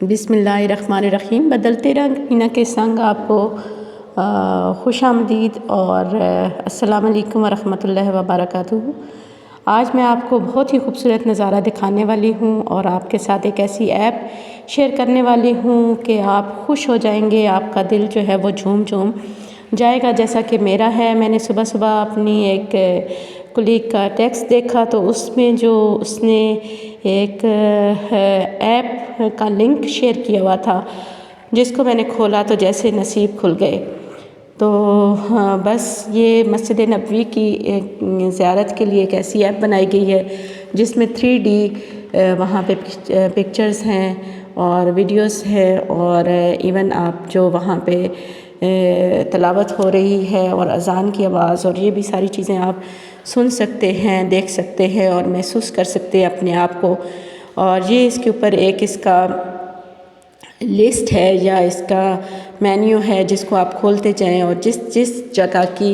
بسم اللہ الرحمن الرحیم۔ بدلتے رنگ ہینا کے سنگ آپ کو خوش آمدید اور السلام علیکم ورحمۃ اللہ وبرکاتہ۔ آج میں آپ کو بہت ہی خوبصورت نظارہ دکھانے والی ہوں اور آپ کے ساتھ ایک ایسی ایپ شیئر کرنے والی ہوں کہ آپ خوش ہو جائیں گے، آپ کا دل جو ہے وہ جھوم جائے گا جیسا کہ میرا ہے۔ میں نے صبح اپنی ایک کلیگ کا ٹیکسٹ دیکھا تو اس میں جو اس نے ایک ایپ کا لنک شیئر کیا ہوا تھا، جس کو میں نے کھولا تو جیسے نصیب کھل گئے۔ تو بس یہ مسجد نبوی کی زیارت کے لیے ایک ایسی ایپ بنائی گئی ہے جس میں 3D وہاں پہ پکچرز ہیں اور ویڈیوز ہیں، اور ایون آپ جو وہاں پہ تلاوت ہو رہی ہے اور اذان کی آواز اور یہ بھی ساری چیزیں آپ سن سکتے ہیں، دیکھ سکتے ہیں اور محسوس کر سکتے ہیں اپنے آپ کو۔ اور یہ اس کے اوپر ایک اس کا لسٹ ہے یا اس کا مینیو ہے جس کو آپ کھولتے جائیں اور جس جگہ کی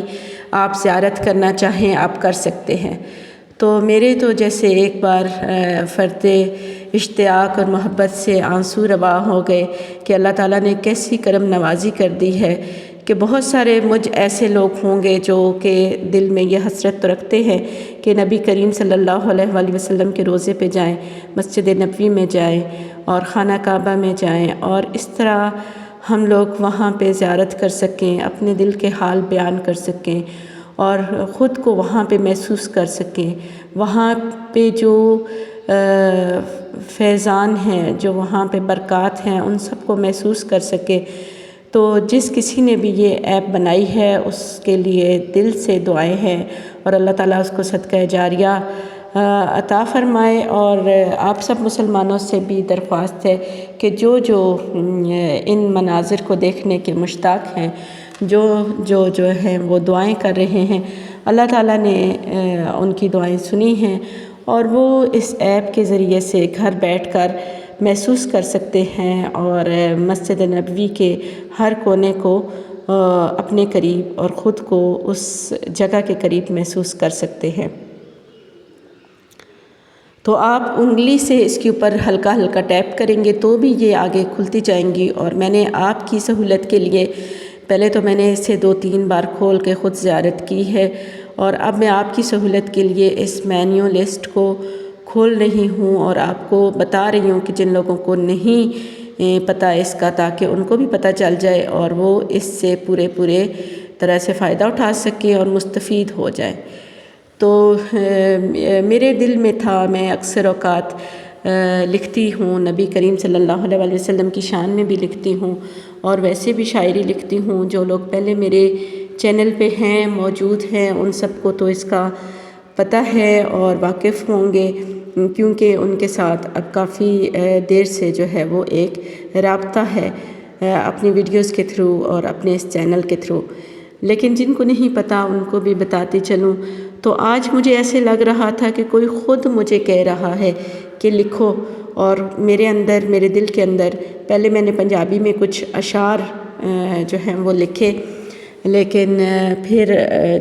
آپ زیارت کرنا چاہیں آپ کر سکتے ہیں۔ تو میرے تو جیسے ایک بار فرد اشتیاق اور محبت سے آنسو روا ہو گئے کہ اللہ تعالیٰ نے کیسی کرم نوازی کر دی ہے کہ بہت سارے مجھ ایسے لوگ ہوں گے جو کہ دل میں یہ حسرت تو رکھتے ہیں کہ نبی کریم صلی اللہ علیہ وآلہ وسلم کے روضے پہ جائیں، مسجد نبوی میں جائیں اور خانہ کعبہ میں جائیں، اور اس طرح ہم لوگ وہاں پہ زیارت کر سکیں، اپنے دل کے حال بیان کر سکیں اور خود کو وہاں پہ محسوس کر سکیں۔ وہاں پہ جو فیضان ہیں، جو وہاں پہ برکات ہیں، ان سب کو محسوس کر سکیں۔ تو جس کسی نے بھی یہ ایپ بنائی ہے اس کے لیے دل سے دعائیں ہیں اور اللہ تعالیٰ اس کو صدقہ جاریہ عطا فرمائے۔ اور آپ سب مسلمانوں سے بھی درخواست ہے کہ جو ان مناظر کو دیکھنے کے مشتاق ہیں، جو ہیں وہ دعائیں کر رہے ہیں، اللہ تعالیٰ نے ان کی دعائیں سنی ہیں اور وہ اس ایپ کے ذریعے سے گھر بیٹھ کر محسوس کر سکتے ہیں اور مسجد نبوی کے ہر کونے کو اپنے قریب اور خود کو اس جگہ کے قریب محسوس کر سکتے ہیں۔ تو آپ انگلی سے اس کے اوپر ہلکا ٹیپ کریں گے تو بھی یہ آگے کھلتی جائیں گی، اور میں نے آپ کی سہولت کے لیے پہلے تو میں نے اسے 2-3 بار کھول کے خود زیارت کی ہے، اور اب میں آپ کی سہولت کے لیے اس مینیو لسٹ کو کھول رہی ہوں اور آپ کو بتا رہی ہوں کہ جن لوگوں کو نہیں پتہ اس کا، تاکہ ان کو بھی پتہ چل جائے اور وہ اس سے پورے طرح سے فائدہ اٹھا سکیں اور مستفید ہو جائیں۔ تو میرے دل میں تھا، میں اکثر اوقات لکھتی ہوں، نبی کریم صلی اللہ علیہ وآلہ وسلم کی شان میں بھی لکھتی ہوں اور ویسے بھی شاعری لکھتی ہوں۔ جو لوگ پہلے میرے چینل پہ ہیں، موجود ہیں، ان سب کو تو اس کا پتہ ہے اور واقف ہوں گے، کیونکہ ان کے ساتھ اب کافی دیر سے جو ہے وہ ایک رابطہ ہے اپنی ویڈیوز کے تھرو اور اپنے اس چینل کے تھرو۔ لیکن جن کو نہیں پتہ ان کو بھی بتاتی چلوں۔ تو آج مجھے ایسے لگ رہا تھا کہ کوئی خود مجھے کہہ رہا ہے کہ لکھو، اور میرے دل کے اندر پہلے میں نے پنجابی میں کچھ اشعار جو ہیں وہ لکھے، لیکن پھر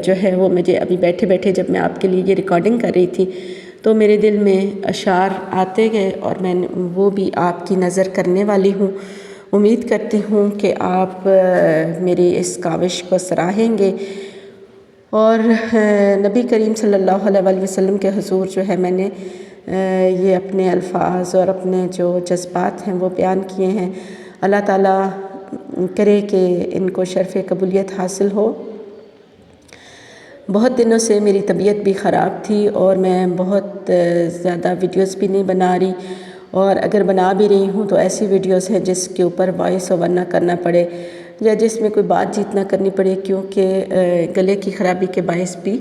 جو ہے وہ مجھے ابھی بیٹھے جب میں آپ کے لیے یہ ریکارڈنگ کر رہی تھی تو میرے دل میں اشعار آتے گئے اور میں وہ بھی آپ کی نظر کرنے والی ہوں۔ امید کرتی ہوں کہ آپ میری اس کاوش کو سراہیں گے، اور نبی کریم صلی اللہ علیہ وآلہ وسلم کے حضور جو ہے میں نے یہ اپنے الفاظ اور اپنے جو جذبات ہیں وہ بیان کیے ہیں۔ اللہ تعالیٰ کرے کہ ان کو شرف قبولیت حاصل ہو۔ بہت دنوں سے میری طبیعت بھی خراب تھی اور میں بہت زیادہ ویڈیوز بھی نہیں بنا رہی، اور اگر بنا بھی رہی ہوں تو ایسی ویڈیوز ہیں جس کے اوپر وائس اوور نہ کرنا پڑے یا جس میں کوئی بات چیت نہ کرنی پڑے، کیونکہ گلے کی خرابی کے باعث بھی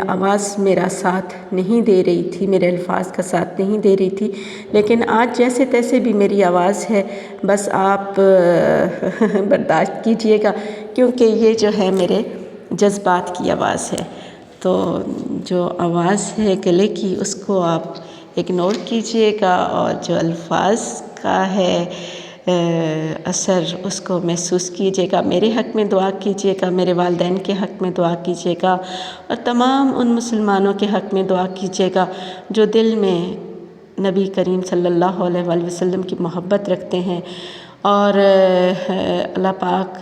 آواز میرا ساتھ نہیں دے رہی تھی، میرے الفاظ کا ساتھ نہیں دے رہی تھی۔ لیکن آج جیسے تیسے بھی میری آواز ہے، بس آپ برداشت کیجئے گا، کیونکہ یہ جو ہے میرے جذبات کی آواز ہے۔ تو جو آواز ہے گلے کی اس کو آپ اگنور کیجئے گا، اور جو الفاظ کا ہے اثر اس کو محسوس کیجئے گا۔ میرے حق میں دعا کیجئے گا، میرے والدین کے حق میں دعا کیجئے گا، اور تمام ان مسلمانوں کے حق میں دعا کیجئے گا جو دل میں نبی کریم صلی اللہ علیہ وآلہ وسلم کی محبت رکھتے ہیں اور اللہ پاک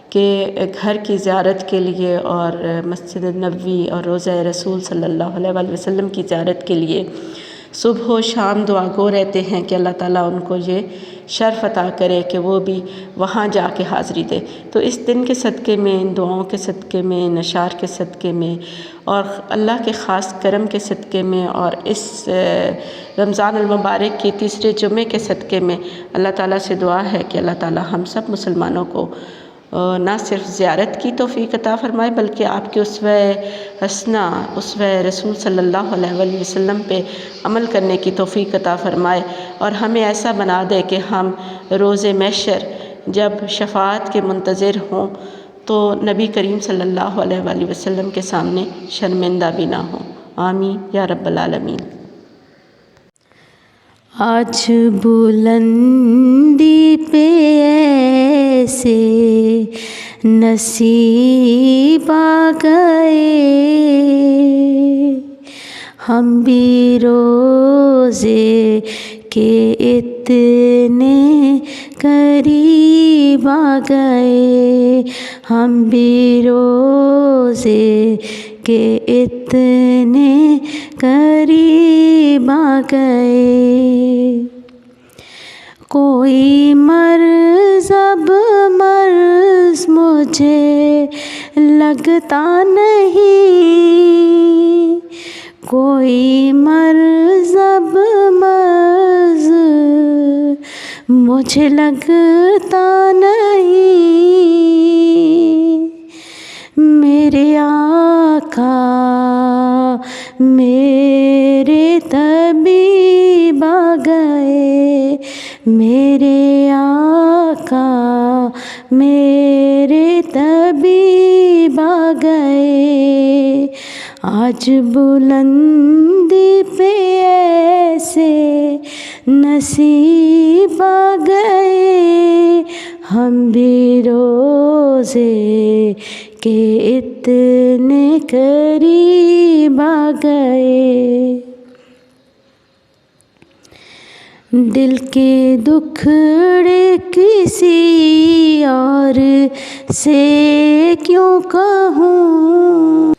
کے گھر کی زیارت کے لیے اور مسجد نبوی اور روضہ رسول صلی اللہ علیہ وآلہ وسلم کی زیارت کے لیے صبح و شام دعا گو رہتے ہیں کہ اللہ تعالیٰ ان کو یہ شرف عطا کرے کہ وہ بھی وہاں جا کے حاضری دے۔ تو اس دن کے صدقے میں، ان دعاؤں کے صدقے میں، نشار کے صدقے میں اور اللہ کے خاص کرم کے صدقے میں اور اس رمضان المبارک کے تیسرے جمعے کے صدقے میں اللہ تعالیٰ سے دعا ہے کہ اللہ تعالیٰ ہم سب مسلمانوں کو نہ صرف زیارت کی توفیق عطا فرمائے بلکہ آپ کے اسوہ حسنہ، اسوہ رسول صلی اللہ علیہ وآلہ وسلم پہ عمل کرنے کی توفیق عطا فرمائے اور ہمیں ایسا بنا دے کہ ہم روز محشر جب شفاعت کے منتظر ہوں تو نبی کریم صلی اللہ علیہ وآلہ وسلم کے سامنے شرمندہ بھی نہ ہوں۔ آمین یا رب العالمین۔ آج بلندی پہ ایسے نصیب آ گئے، ہم بھی روزے کے اتنے قریب آ گئے، ہم بھی روزے کے اتنے قریب آ گئے۔ کوئی مرض اب مرض مجھے لگتا نہیں، کوئی مرض اب مرض مجھے لگتا نہیں، میرے آقا میرے طبیب آ گئے، میرے آقا میرے طبیب آ گئے۔ آج بلندی پہ ایسے نصیب آ گئے، ہم بھی روزے کے اتنے قریب آ گئے۔ دل کے دکھڑے کسی اور سے کیوں کہوں،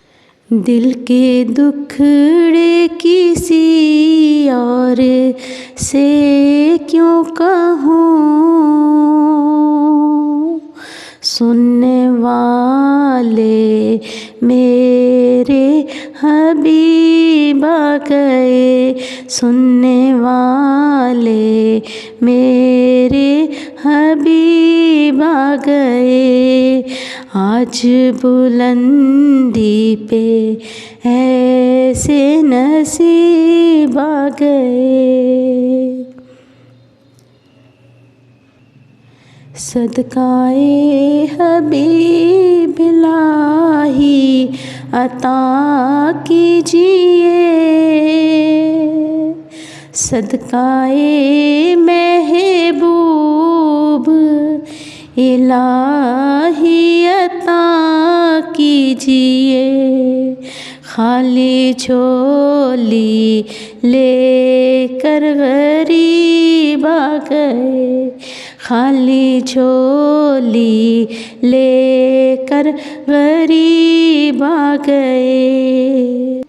دل کے دکھڑے کسی اور سے کیوں کہوں، سننے والے میرے حبیب آ گئے، سننے والے میرے حبیب آ گئے۔ آج بلندی پہ ایسے نصیب آ گئے۔ صدقائے حبیب الہی عطا کیجئے، صدقائے محبوب الہی عطا کیجئے، خالی جھولی لے کر غریب آ گئے، خالی جھولی لے کر غریب آ گئے۔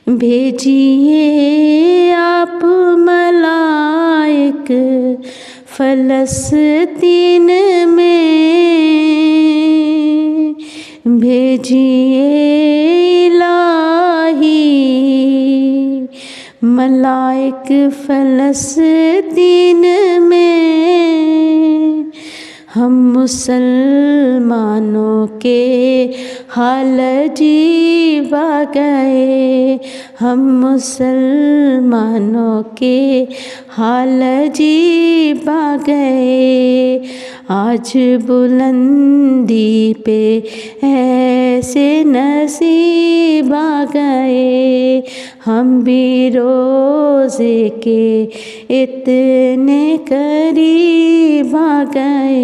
بھیجیے آپ ملائک فلسطین میں، بھیجیے الہی ملائک فلسطین میں، ہم مسلمانوں کے حال عجیب آ گئے، ہم مسلمانوں کے حال عجیب آ گئے۔ آج بلندی پہ ایسے نصیب آ گئے، ہم بھی روزے کے اتنے قریب آ گئے۔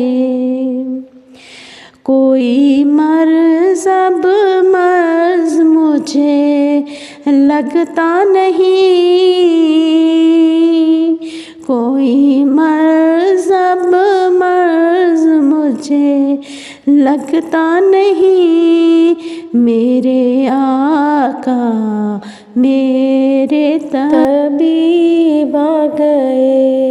کوئی مرض اب مرض مجھے لگتا نہیں، کوئی مرض اب مرض مجھے لگتا نہیں، میرے آقا میرے طبیب آ گئے،